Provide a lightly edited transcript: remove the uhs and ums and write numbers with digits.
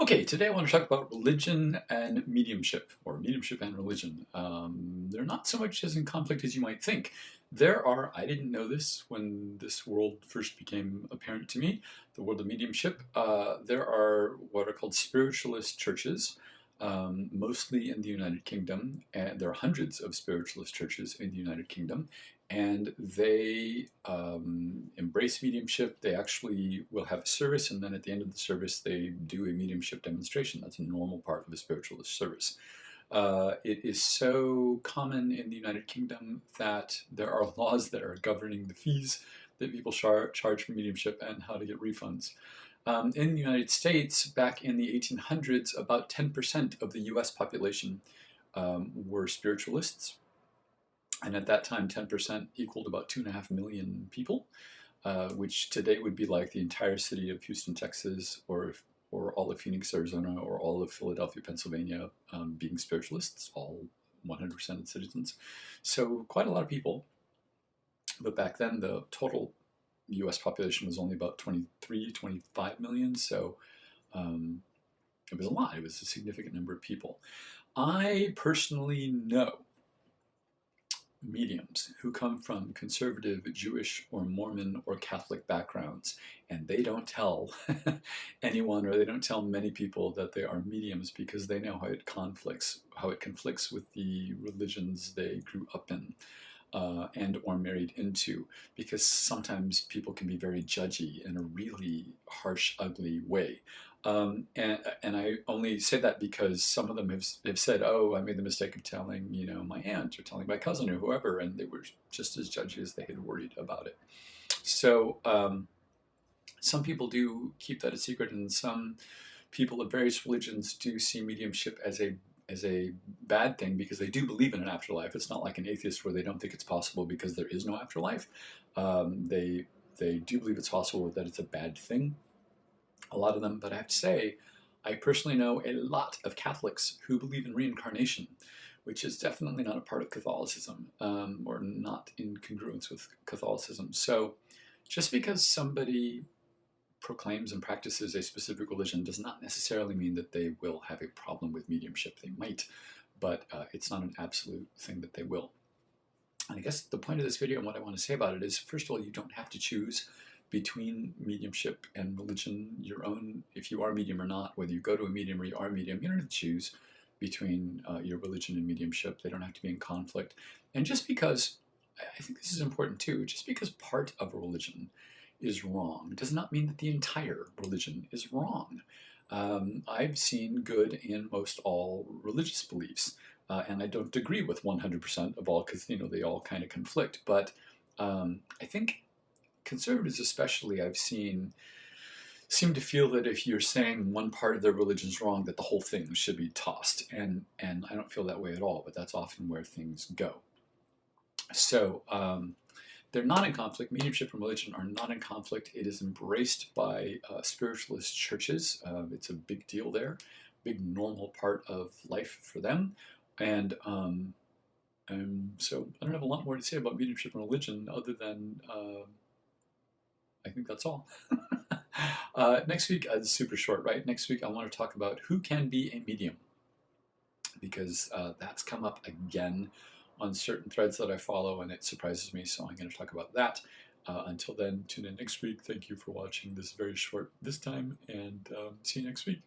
Okay, today I want to talk about religion and mediumship, or mediumship and religion. They're not so much as in conflict as you might think. I didn't know this when this world first became apparent to me, the world of mediumship. There are what are called spiritualist churches, mostly in the United Kingdom, and there are hundreds of spiritualist churches in the United Kingdom, and they embrace mediumship. They actually will have a service, and then at the end of the service, they do a mediumship demonstration. That's a normal part of a spiritualist service. It is so common in the United Kingdom that there are laws that are governing the fees that people charge for mediumship and how to get refunds. In the United States, back in the 1800s, about 10% of the US population were spiritualists. And at that time, 10% equaled about 2.5 million people, which today would be like the entire city of Houston, Texas, or all of Phoenix, Arizona, or all of Philadelphia, Pennsylvania, being spiritualists, all 100% of citizens. So quite a lot of people. But back then, the total US population was only about 23, 25 million. So it was a lot. It was a significant number of people. I personally know mediums who come from conservative Jewish or Mormon or Catholic backgrounds, and they don't tell anyone, or they don't tell many people that they are mediums, because they know how it conflicts with the religions they grew up in and or married into, because sometimes people can be very judgy in a really harsh, ugly way. And I only say that because some of them have said, "Oh, I made the mistake of telling, my aunt or telling my cousin or whoever," and they were just as judgy as they had worried about it. So some people do keep that a secret, and some people of various religions do see mediumship as a bad thing, because they do believe in an afterlife. It's not like an atheist where they don't think it's possible because there is no afterlife. They do believe it's possible, that it's a bad thing, a lot of them. But I have to say, I personally know a lot of Catholics who believe in reincarnation, which is definitely not a part of Catholicism, or not in congruence with Catholicism. So just because somebody proclaims and practices a specific religion does not necessarily mean that they will have a problem with mediumship. They might, but it's not an absolute thing that they will. And I guess the point of this video and what I want to say about it is, first of all, you don't have to choose between mediumship and religion. Your own, if you are medium or not, whether you go to a medium or you are a medium, you don't have to choose between your religion and mediumship. They don't have to be in conflict. And just because, I think this is important too, just because part of a religion is wrong does not mean that the entire religion is wrong. I've seen good in most all religious beliefs, and I don't agree with 100% of all, because they all kind of conflict. But I think conservatives, especially, I've seen seem to feel that if you're saying one part of their religion is wrong, that the whole thing should be tossed, and I don't feel that way at all. But that's often where things go. So they're not in conflict. Mediumship and religion are not in conflict. It is embraced by spiritualist churches. It's a big deal there, big normal part of life for them. And so I don't have a lot more to say about mediumship and religion, other than I think that's all. Next week, it's super short, right? Next week, I want to talk about who can be a medium, because that's come up again on certain threads that I follow, and it surprises me, so I'm going to talk about that. Until then, tune in next week. Thank you for watching this very short this time, and see you next week.